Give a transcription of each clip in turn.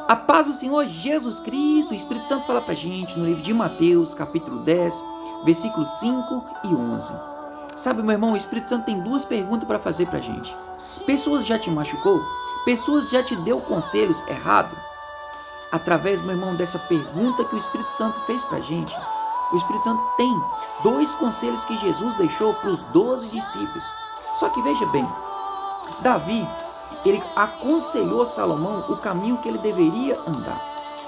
A paz do Senhor Jesus Cristo, o Espírito Santo fala pra gente no livro de Mateus, capítulo 10, versículos 5 e 11. Sabe, meu irmão, o Espírito Santo tem duas perguntas para fazer pra gente. Pessoas já te machucou? Pessoas já te deu conselhos errados? Através, meu irmão, dessa pergunta que o Espírito Santo fez pra gente, o Espírito Santo tem dois conselhos que Jesus deixou para os 12 discípulos. Só que veja bem, Davi, ele aconselhou Salomão o caminho que ele deveria andar.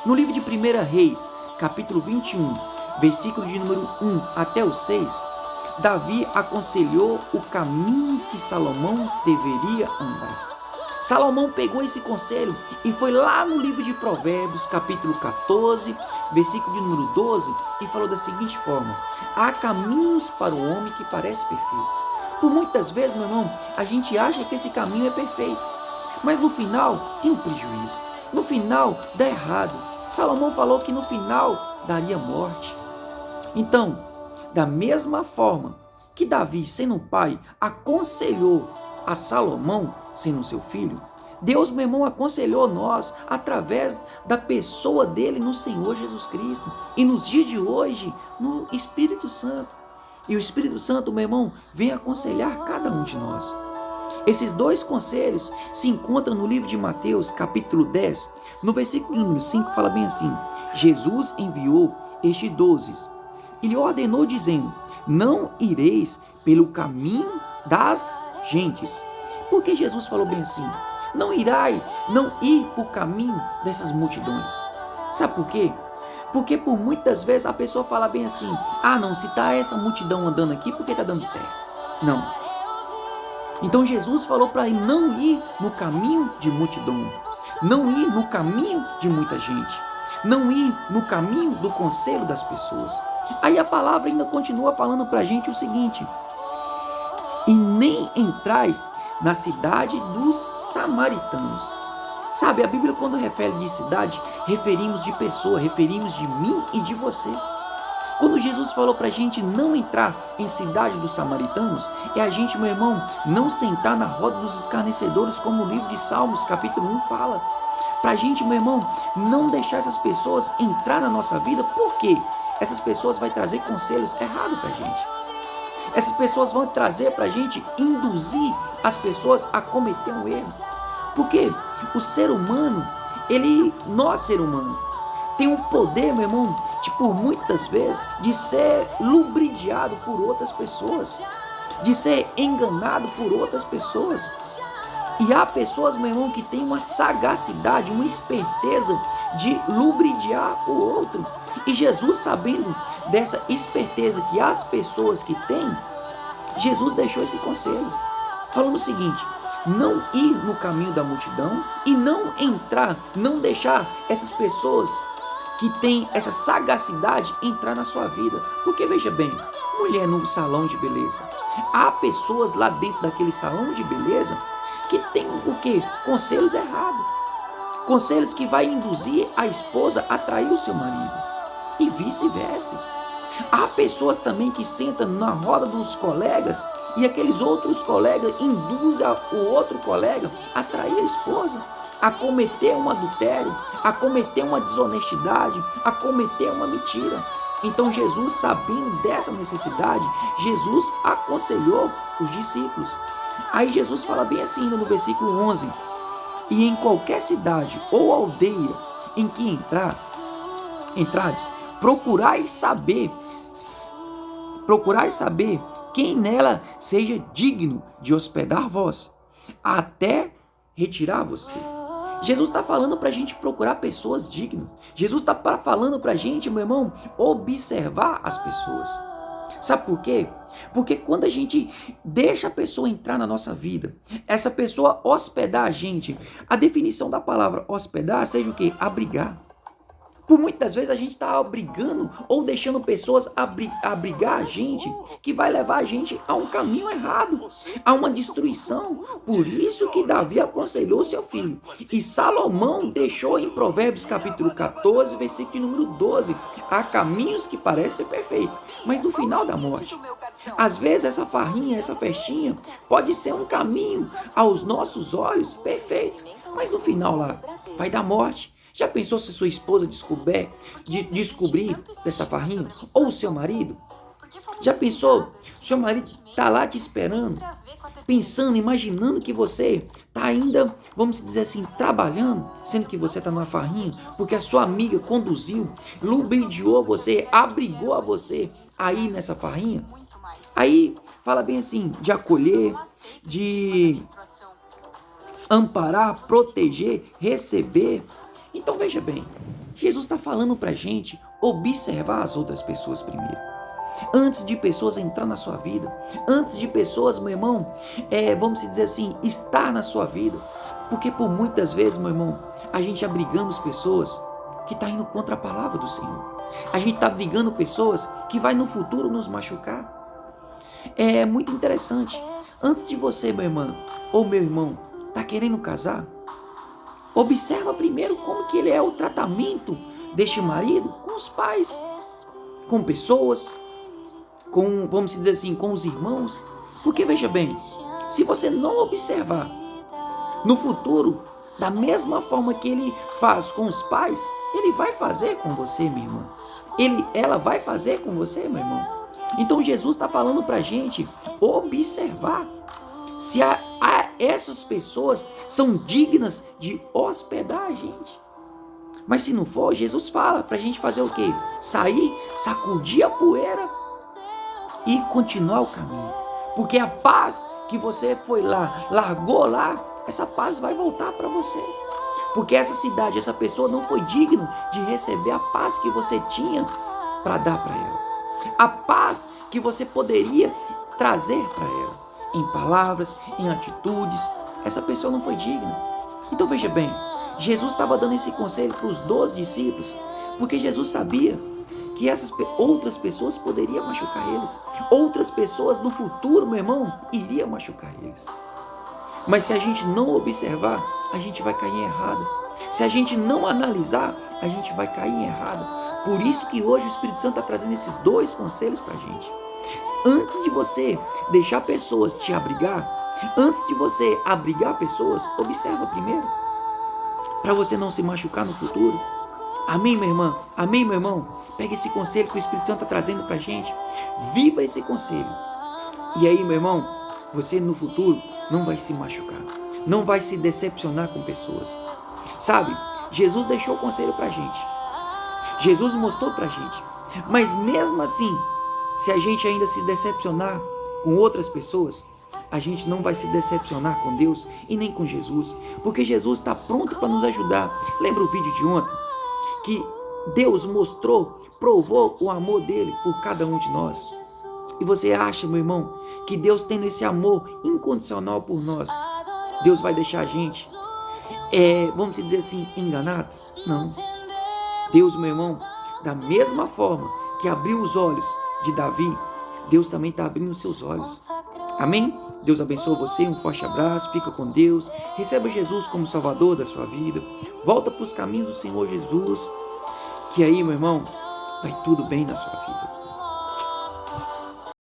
No livro de 1 Reis, capítulo 21, versículo de número 1 até o 6, Davi aconselhou o caminho que Salomão deveria andar. Salomão pegou esse conselho e foi lá no livro de Provérbios, capítulo 14, versículo de número 12, e falou da seguinte forma: há caminhos para o homem que parece perfeito. Por muitas vezes, meu irmão, a gente acha que esse caminho é perfeito, mas no final tem um prejuízo. No final dá errado. Salomão falou que no final daria morte. Então, da mesma forma que Davi, sendo pai, aconselhou a Salomão, sendo seu filho, Deus, meu irmão, aconselhou nós através da pessoa dele no Senhor Jesus Cristo e nos dias de hoje no Espírito Santo. E o Espírito Santo, meu irmão, vem aconselhar cada um de nós. Esses dois conselhos se encontram no livro de Mateus, capítulo 10, no versículo número 5, fala bem assim: Jesus enviou estes 12 e lhe ordenou, dizendo: não ireis pelo caminho das gentes. Por que Jesus falou bem assim? Não ir por caminho dessas multidões. Sabe por quê? Porque por muitas vezes a pessoa fala bem assim: ah não, se está essa multidão andando aqui, por que está dando certo? Não. Então Jesus falou para não ir no caminho de multidão, não ir no caminho de muita gente, não ir no caminho do conselho das pessoas. Aí a palavra ainda continua falando para a gente o seguinte: e nem entrais na cidade dos samaritanos. Sabe, a Bíblia, quando refere de cidade, referimos de pessoa, referimos de mim e de você. Quando Jesus falou para a gente não entrar em cidade dos samaritanos, é a gente, meu irmão, não sentar na roda dos escarnecedores, como o livro de Salmos, capítulo 1 fala. Para a gente, meu irmão, não deixar essas pessoas entrar na nossa vida, porque essas pessoas vão trazer conselhos errados para a gente. Essas pessoas vão trazer para a gente, induzir as pessoas a cometer um erro. Porque o ser humano, nós ser humano, tem um poder, meu irmão, por muitas vezes, de ser lubridiado por outras pessoas, de ser enganado por outras pessoas. E há pessoas, meu irmão, que têm uma sagacidade, uma esperteza de lubridiar o outro. E Jesus, sabendo dessa esperteza que as pessoas que têm, Jesus deixou esse conselho, falando o seguinte: não ir no caminho da multidão e não entrar, não deixar essas pessoas que têm essa sagacidade entrar na sua vida. Porque veja bem, mulher no salão de beleza, há pessoas lá dentro daquele salão de beleza que tem o quê? Conselhos errados, conselhos que vai induzir a esposa a trair o seu marido e vice-versa. Há pessoas também que sentam na roda dos colegas e aqueles outros colegas induzem o outro colega a trair a esposa, a cometer um adultério, a cometer uma desonestidade, a cometer uma mentira. Então Jesus, sabendo dessa necessidade, Jesus aconselhou os discípulos. Aí Jesus fala bem assim no versículo 11: e em qualquer cidade ou aldeia em que entrades, procurai saber quem nela seja digno de hospedar vós, até retirar você. Jesus está falando para a gente procurar pessoas dignas. Jesus está falando para a gente, meu irmão, observar as pessoas. Sabe por quê? Porque quando a gente deixa a pessoa entrar na nossa vida, essa pessoa hospedar a gente, a definição da palavra hospedar seja o quê? Abrigar. Por muitas vezes a gente está abrigando ou deixando pessoas abrigar a gente, que vai levar a gente a um caminho errado, a uma destruição. Por isso que Davi aconselhou seu filho. E Salomão deixou em Provérbios capítulo 14, versículo número 12, há caminhos que parecem ser perfeitos, mas no final da morte. Às vezes essa farrinha, essa festinha, pode ser um caminho aos nossos olhos perfeito, mas no final lá vai dar morte. Já pensou se sua esposa descobrir dessa farrinha? Ou o seu marido? Já pensou? Seu marido está lá te esperando, pensando, imaginando que você está ainda, vamos dizer assim, trabalhando, sendo que você está numa farrinha, porque a sua amiga conduziu, lubridiou você, abrigou a você aí nessa farrinha. Aí fala bem assim, de acolher, de amparar, proteger, receber. Então veja bem, Jesus está falando para a gente observar as outras pessoas primeiro. Antes de pessoas entrar na sua vida, antes de pessoas, meu irmão, vamos dizer assim, estar na sua vida. Porque por muitas vezes, meu irmão, a gente abrigamos pessoas que estão indo contra a palavra do Senhor. A gente está abrigando pessoas que vai no futuro nos machucar. É muito interessante. Antes de você, minha irmã, ou meu irmão, tá querendo casar, observa primeiro como que ele é o tratamento deste marido com os pais, com pessoas, com, vamos dizer assim, com os irmãos. Porque veja bem, se você não observar no futuro, da mesma forma que ele faz com os pais, ele vai fazer com você, minha irmã. Ela vai fazer com você, meu irmão. Então Jesus está falando para a gente observar se essas pessoas são dignas de hospedar a gente. Mas se não for, Jesus fala para a gente fazer o quê? Sair, sacudir a poeira e continuar o caminho. Porque a paz que você foi lá, largou lá, essa paz vai voltar para você. Porque essa cidade, essa pessoa não foi digna de receber a paz que você tinha para dar para ela. A paz que você poderia trazer para ela. Em palavras, em atitudes. Essa pessoa não foi digna. Então veja bem, Jesus estava dando esse conselho para os 12 discípulos, porque Jesus sabia que essas outras pessoas poderiam machucar eles. Outras pessoas no futuro, meu irmão, iriam machucar eles. Mas se a gente não observar, a gente vai cair em errado. Se a gente não analisar, a gente vai cair em errado. Por isso que hoje o Espírito Santo está trazendo esses 2 conselhos para a gente. Antes de você deixar pessoas te abrigar, antes de você abrigar pessoas, observa primeiro, para você não se machucar no futuro. Amém, minha irmã? Amém, meu irmão? Pega esse conselho que o Espírito Santo está trazendo para a gente. Viva esse conselho. E aí, meu irmão, você no futuro não vai se machucar. Não vai se decepcionar com pessoas. Sabe, Jesus deixou o conselho para a gente. Jesus mostrou para a gente. Mas mesmo assim, se a gente ainda se decepcionar com outras pessoas, a gente não vai se decepcionar com Deus e nem com Jesus. Porque Jesus está pronto para nos ajudar. Lembra o vídeo de ontem? Que Deus mostrou, provou o amor dele por cada um de nós. E você acha, meu irmão, que Deus tendo esse amor incondicional por nós, Deus vai deixar a gente, vamos dizer assim, enganado? Não. Deus, meu irmão, da mesma forma que abriu os olhos de Davi, Deus também está abrindo os seus olhos. Amém? Deus abençoe você, um forte abraço, fica com Deus, receba Jesus como Salvador da sua vida, volta para os caminhos do Senhor Jesus, que aí, meu irmão, vai tudo bem na sua vida.